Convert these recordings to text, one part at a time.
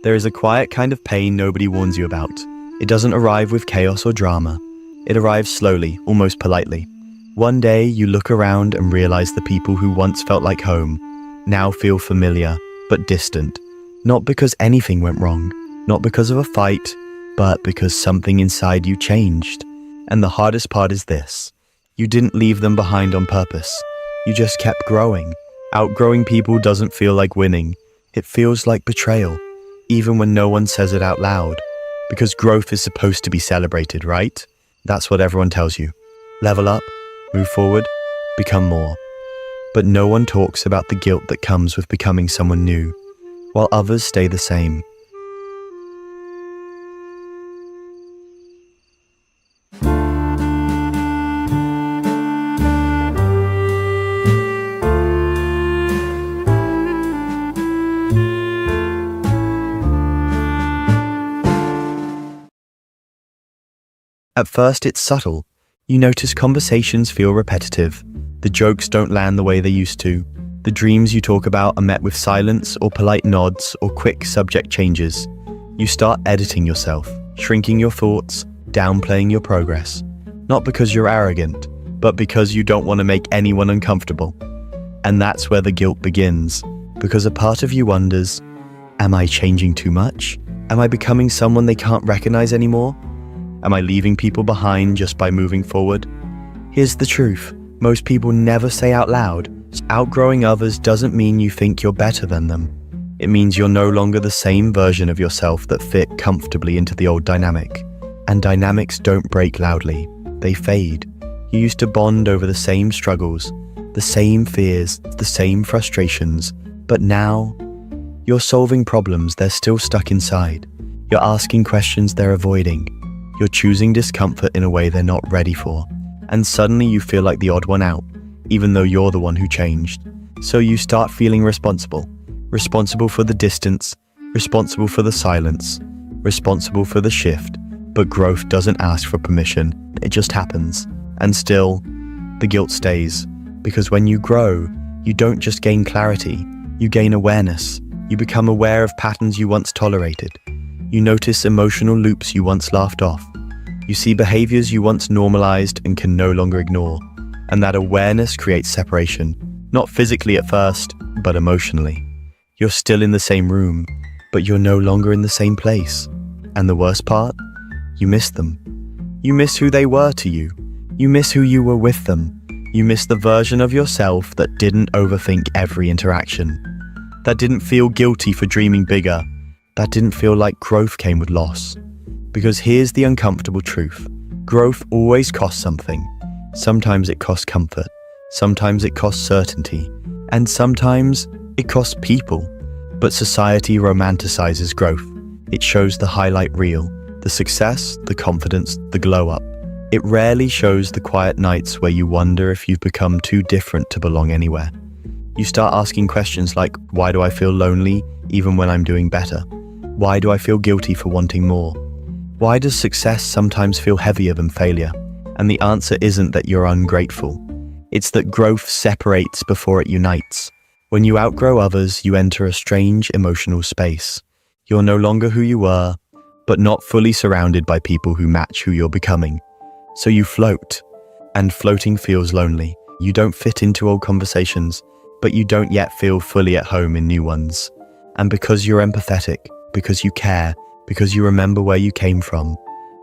There is a quiet kind of pain nobody warns you about. It doesn't arrive with chaos or drama. It arrives slowly, almost politely. One day, you look around and realize the people who once felt like home now feel familiar, but distant. Not because anything went wrong, not because of a fight, but because something inside you changed. And the hardest part is this: you didn't leave them behind on purpose. You just kept growing. Outgrowing people doesn't feel like winning. It feels like betrayal, even when no one says it out loud. Because growth is supposed to be celebrated, right? That's what everyone tells you. Level up, move forward, become more. But no one talks about the guilt that comes with becoming someone new, while others stay the same. At first, it's subtle. You notice conversations feel repetitive. The jokes don't land the way they used to. The dreams you talk about are met with silence or polite nods or quick subject changes. You start editing yourself, shrinking your thoughts, downplaying your progress. Not because you're arrogant, but because you don't want to make anyone uncomfortable. And that's where the guilt begins, because a part of you wonders, am I changing too much? Am I becoming someone they can't recognize anymore? Am I leaving people behind just by moving forward? Here's the truth. Most people never say out loud. Outgrowing others doesn't mean you think you're better than them. It means you're no longer the same version of yourself that fit comfortably into the old dynamic. And dynamics don't break loudly. They fade. You used to bond over the same struggles, the same fears, the same frustrations. But now, you're solving problems they're still stuck inside. You're asking questions they're avoiding. You're choosing discomfort in a way they're not ready for. And suddenly you feel like the odd one out, even though you're the one who changed. So you start feeling responsible. Responsible for the distance, responsible for the silence, responsible for the shift. But growth doesn't ask for permission, it just happens. And still, the guilt stays. Because when you grow, you don't just gain clarity, you gain awareness. You become aware of patterns you once tolerated. You notice emotional loops you once laughed off. You see behaviors you once normalized and can no longer ignore. And that awareness creates separation, not physically at first, but emotionally. You're still in the same room, but you're no longer in the same place. And the worst part? You miss them. You miss who they were to you. You miss who you were with them. You miss the version of yourself that didn't overthink every interaction. That didn't feel guilty for dreaming bigger. That didn't feel like growth came with loss. Because here's the uncomfortable truth. Growth always costs something. Sometimes it costs comfort. Sometimes it costs certainty. And sometimes it costs people. But society romanticizes growth. It shows the highlight reel, the success, the confidence, the glow up. It rarely shows the quiet nights where you wonder if you've become too different to belong anywhere. You start asking questions like, why do I feel lonely even when I'm doing better? Why do I feel guilty for wanting more? Why does success sometimes feel heavier than failure? And the answer isn't that you're ungrateful. It's that growth separates before it unites. When you outgrow others, you enter a strange emotional space. You're no longer who you were, but not fully surrounded by people who match who you're becoming. So you float, and floating feels lonely. You don't fit into old conversations, but you don't yet feel fully at home in new ones. And because you're empathetic, because you care, because you remember where you came from,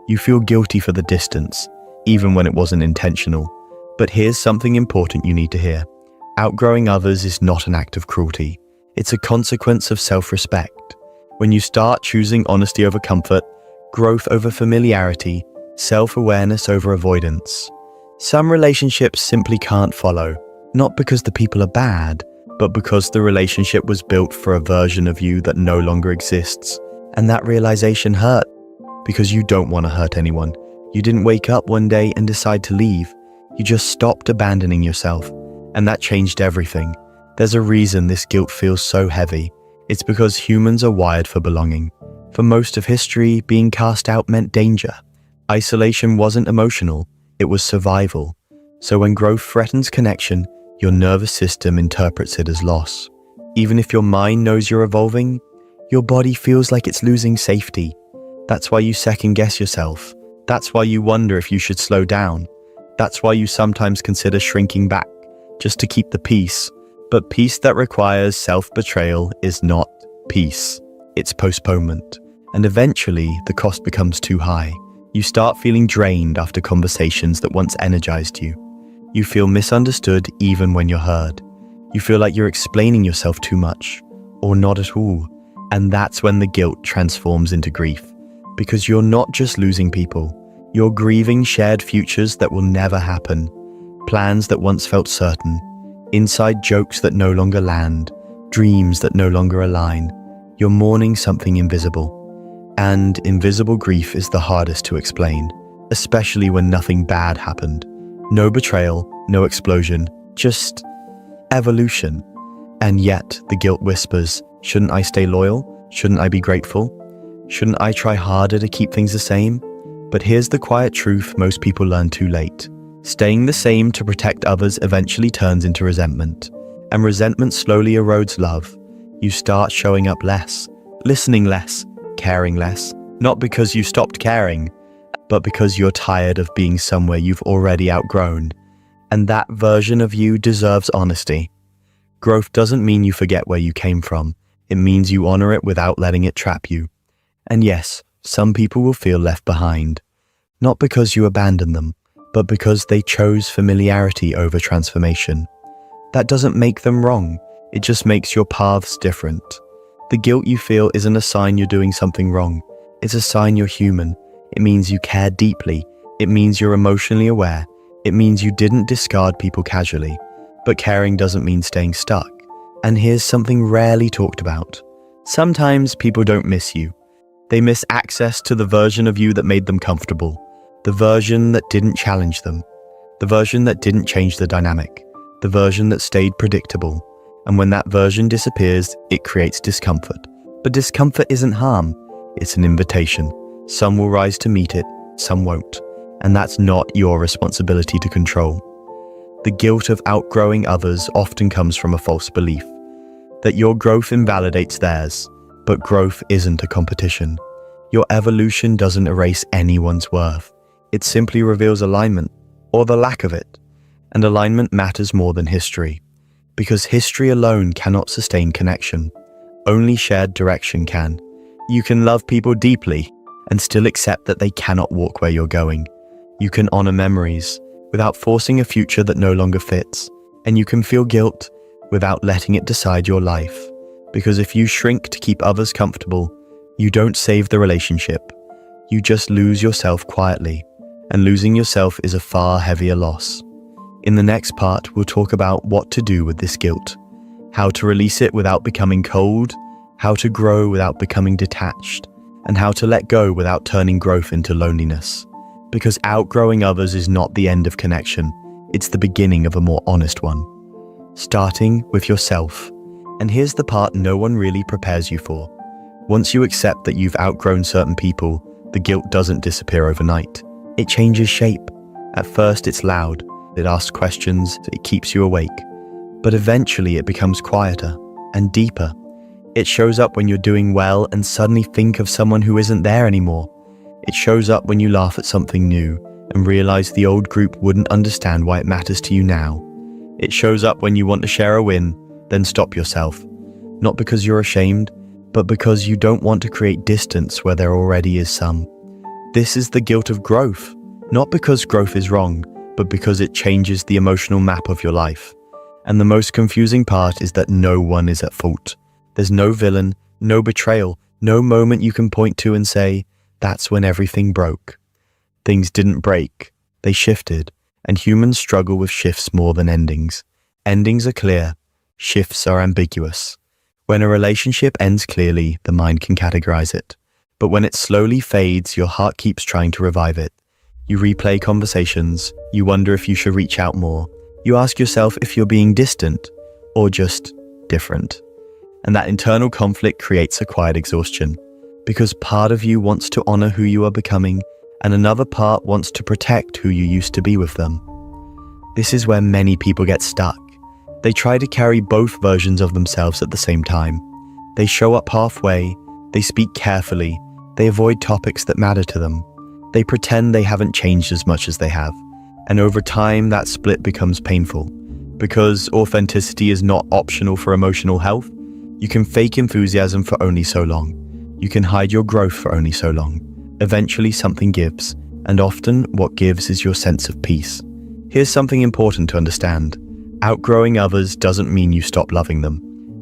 you feel guilty for the distance, even when it wasn't intentional. But here's something important you need to hear. Outgrowing others is not an act of cruelty. It's a consequence of self-respect. When you start choosing honesty over comfort, growth over familiarity, self-awareness over avoidance, some relationships simply can't follow, not because the people are bad, but because the relationship was built for a version of you that no longer exists. And that realization hurt, because you don't want to hurt anyone. You didn't wake up one day and decide to leave. You just stopped abandoning yourself, and that changed everything. There's a reason this guilt feels so heavy. It's because humans are wired for belonging. For most of history, being cast out meant danger. Isolation wasn't emotional, it was survival. So when growth threatens connection, your nervous system interprets it as loss. Even if your mind knows you're evolving, Your body feels like it's losing safety. That's why you second guess yourself. That's why you wonder if you should slow down. That's why you sometimes consider shrinking back, just to keep the peace. But peace that requires self-betrayal is not peace. It's postponement. And eventually, the cost becomes too high. You start feeling drained after conversations that once energized you. You feel misunderstood even when you're heard. You feel like you're explaining yourself too much, or not at all. And that's when the guilt transforms into grief. Because you're not just losing people, you're grieving shared futures that will never happen, plans that once felt certain, inside jokes that no longer land, dreams that no longer align. You're mourning something invisible. And invisible grief is the hardest to explain, especially when nothing bad happened. No betrayal, no explosion, just evolution. And yet the guilt whispers, shouldn't I stay loyal? Shouldn't I be grateful? Shouldn't I try harder to keep things the same? But here's the quiet truth most people learn too late. Staying the same to protect others eventually turns into resentment. And resentment slowly erodes love. You start showing up less, listening less, caring less, not because you stopped caring, but because you're tired of being somewhere you've already outgrown. And that version of you deserves honesty. Growth doesn't mean you forget where you came from. It means you honor it without letting it trap you. And yes, some people will feel left behind, not because you abandoned them, but because they chose familiarity over transformation. That doesn't make them wrong. It just makes your paths different. The guilt you feel isn't a sign you're doing something wrong. It's a sign you're human. It means you care deeply. It means you're emotionally aware. It means you didn't discard people casually. But caring doesn't mean staying stuck. And here's something rarely talked about. Sometimes people don't miss you. They miss access to the version of you that made them comfortable. The version that didn't challenge them. The version that didn't change the dynamic. The version that stayed predictable. And when that version disappears, it creates discomfort. But discomfort isn't harm, it's an invitation. Some will rise to meet it, some won't. And that's not your responsibility to control. The guilt of outgrowing others often comes from a false belief that your growth invalidates theirs, but growth isn't a competition. Your evolution doesn't erase anyone's worth. It simply reveals alignment, or the lack of it. And alignment matters more than history. Because history alone cannot sustain connection. Only shared direction can. You can love people deeply and still accept that they cannot walk where you're going. You can honor memories without forcing a future that no longer fits. And you can feel guilt without letting it decide your life. Because if you shrink to keep others comfortable, you don't save the relationship. You just lose yourself quietly. And losing yourself is a far heavier loss. In the next part, we'll talk about what to do with this guilt, how to release it without becoming cold, how to grow without becoming detached, and how to let go without turning growth into loneliness. Because outgrowing others is not the end of connection, it's the beginning of a more honest one. Starting with yourself. And here's the part no one really prepares you for. Once you accept that you've outgrown certain people, the guilt doesn't disappear overnight. It changes shape. At first it's loud. It asks questions, it keeps you awake. But eventually it becomes quieter and deeper. It shows up when you're doing well and suddenly think of someone who isn't there anymore. It shows up when you laugh at something new and realize the old group wouldn't understand why it matters to you now. It shows up when you want to share a win, then stop yourself. Not because you're ashamed, but because you don't want to create distance where there already is some. This is the guilt of growth, not because growth is wrong, but because it changes the emotional map of your life. And the most confusing part is that no one is at fault. There's no villain, no betrayal, no moment you can point to and say, that's when everything broke. Things didn't break, they shifted, and humans struggle with shifts more than endings. Endings are clear, shifts are ambiguous. When a relationship ends clearly, the mind can categorize it. But when it slowly fades, your heart keeps trying to revive it. You replay conversations, you wonder if you should reach out more. You ask yourself if you're being distant or just different. And that internal conflict creates a quiet exhaustion because part of you wants to honor who you are becoming and another part wants to protect who you used to be with them. This is where many people get stuck. They try to carry both versions of themselves at the same time. They show up halfway, They speak carefully. They avoid topics that matter to them. They pretend they haven't changed as much as they have. And over time, that split becomes painful. Because authenticity is not optional for emotional health, you can fake enthusiasm for only so long. You can hide your growth for only so long. Eventually, something gives. And often, what gives is your sense of peace. Here's something important to understand. Outgrowing others doesn't mean you stop loving them.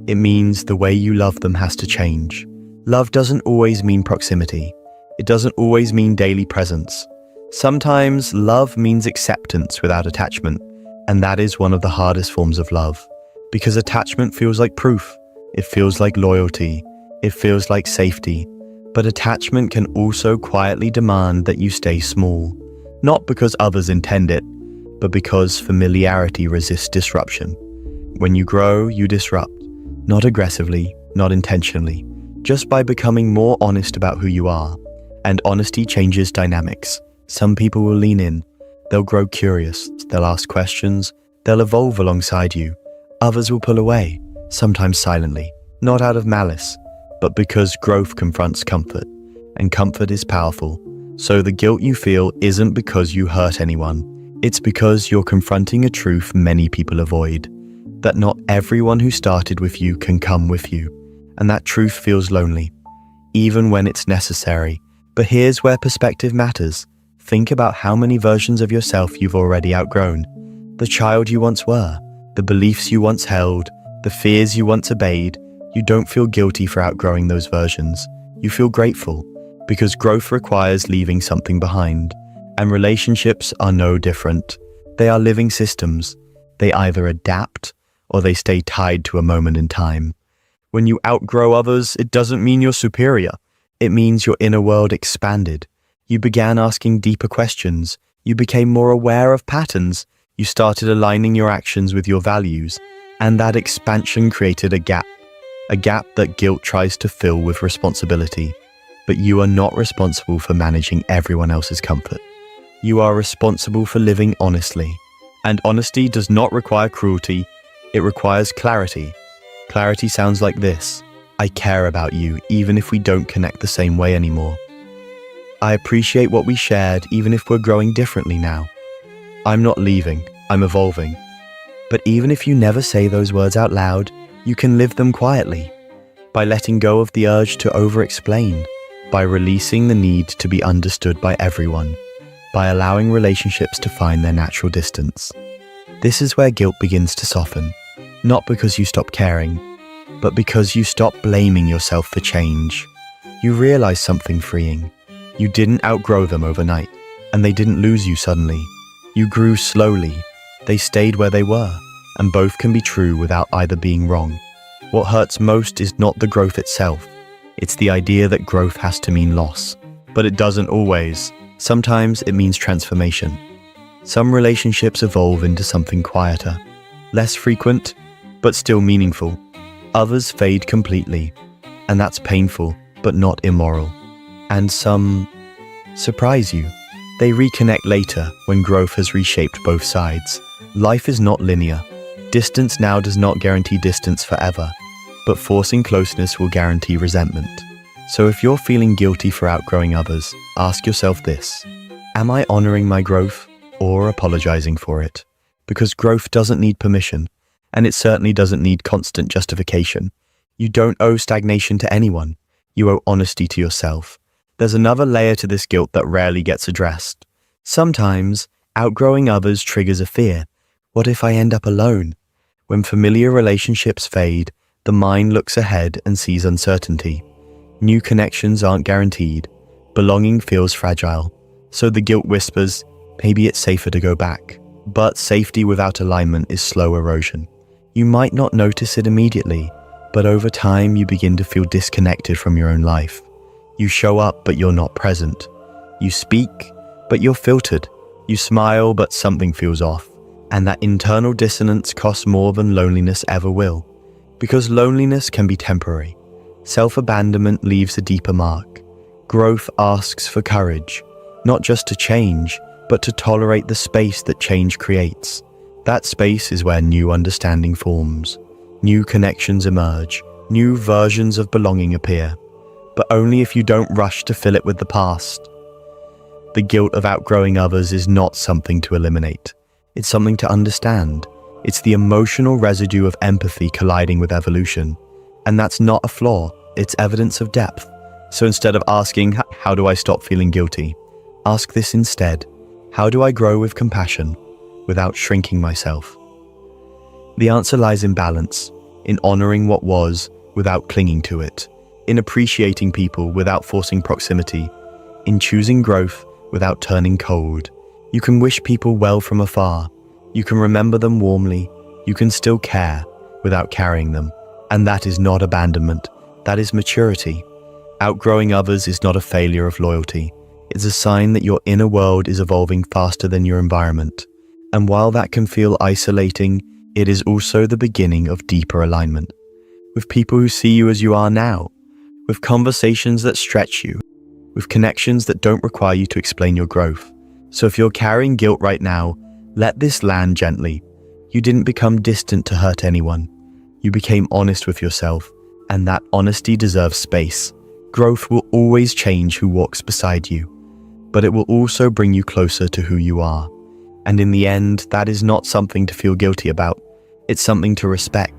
It means the way you love them has to change. Love doesn't always mean proximity. It doesn't always mean daily presence. Sometimes love means acceptance without attachment, and that is one of the hardest forms of love. Because attachment feels like proof. It feels like loyalty. It feels like safety. But attachment can also quietly demand that you stay small. Not because others intend it, but because familiarity resists disruption. When you grow, you disrupt. Not aggressively, not intentionally, just by becoming more honest about who you are. And honesty changes dynamics. Some people will lean in. They'll grow curious. They'll ask questions. They'll evolve alongside you. Others will pull away, sometimes silently, not out of malice, but because growth confronts comfort. And comfort is powerful. So the guilt you feel isn't because you hurt anyone. It's because you're confronting a truth many people avoid. That not everyone who started with you can come with you. And that truth feels lonely, even when it's necessary. But here's where perspective matters. Think about how many versions of yourself you've already outgrown. The child you once were, the beliefs you once held, the fears you once obeyed. You don't feel guilty for outgrowing those versions. You feel grateful, because growth requires leaving something behind. And relationships are no different. They are living systems. They either adapt or they stay tied to a moment in time. When you outgrow others, it doesn't mean you're superior. It means your inner world expanded. You began asking deeper questions. You became more aware of patterns. You started aligning your actions with your values. And that expansion created a gap that guilt tries to fill with responsibility. But you are not responsible for managing everyone else's comfort. You are responsible for living honestly. And honesty does not require cruelty. It requires clarity. Clarity sounds like this. I care about you, even if we don't connect the same way anymore. I appreciate what we shared, even if we're growing differently now. I'm not leaving, I'm evolving. But even if you never say those words out loud, you can live them quietly. By letting go of the urge to over-explain. By releasing the need to be understood by everyone. By allowing relationships to find their natural distance. This is where guilt begins to soften. Not because you stop caring, but because you stop blaming yourself for change. You realize something freeing. You didn't outgrow them overnight, and they didn't lose you suddenly. You grew slowly. They stayed where they were, and both can be true without either being wrong. What hurts most is not the growth itself. It's the idea that growth has to mean loss. But it doesn't always. Sometimes it means transformation. Some relationships evolve into something quieter, less frequent, but still meaningful. Others fade completely, and that's painful, but not immoral. And some surprise you. They reconnect later when growth has reshaped both sides. Life is not linear. Distance now does not guarantee distance forever, but forcing closeness will guarantee resentment. So if you're feeling guilty for outgrowing others, ask yourself this. Am I honoring my growth or apologizing for it? Because growth doesn't need permission, and it certainly doesn't need constant justification. You don't owe stagnation to anyone. You owe honesty to yourself. There's another layer to this guilt that rarely gets addressed. Sometimes, outgrowing others triggers a fear. What if I end up alone? When familiar relationships fade, the mind looks ahead and sees uncertainty. New connections aren't guaranteed. Belonging feels fragile. So the guilt whispers, maybe it's safer to go back. But safety without alignment is slow erosion. You might not notice it immediately, but over time you begin to feel disconnected from your own life. You show up, but you're not present. You speak, but you're filtered. You smile, but something feels off. And that internal dissonance costs more than loneliness ever will. Because loneliness can be temporary. Self-abandonment leaves a deeper mark. Growth asks for courage, not just to change, but to tolerate the space that change creates. That space is where new understanding forms. New connections emerge. New versions of belonging appear. but only if you don't rush to fill it with the past. The guilt of outgrowing others is not something to eliminate. It's something to understand. It's the emotional residue of empathy colliding with evolution. And that's not a flaw, it's evidence of depth. So instead of asking, how do I stop feeling guilty? Ask this instead. How do I grow with compassion without shrinking myself? The answer lies in balance, in honoring what was without clinging to it, in appreciating people without forcing proximity, in choosing growth without turning cold. You can wish people well from afar. You can remember them warmly. You can still care without carrying them. And that is not abandonment. That is maturity. Outgrowing others is not a failure of loyalty. It's a sign that your inner world is evolving faster than your environment. And while that can feel isolating, it is also the beginning of deeper alignment. With people who see you as you are now, with conversations that stretch you, with connections that don't require you to explain your growth. So if you're carrying guilt right now, let this land gently. You didn't become distant to hurt anyone. You became honest with yourself, and that honesty deserves space. Growth will always change who walks beside you, but it will also bring you closer to who you are. And in the end, that is not something to feel guilty about. It's something to respect.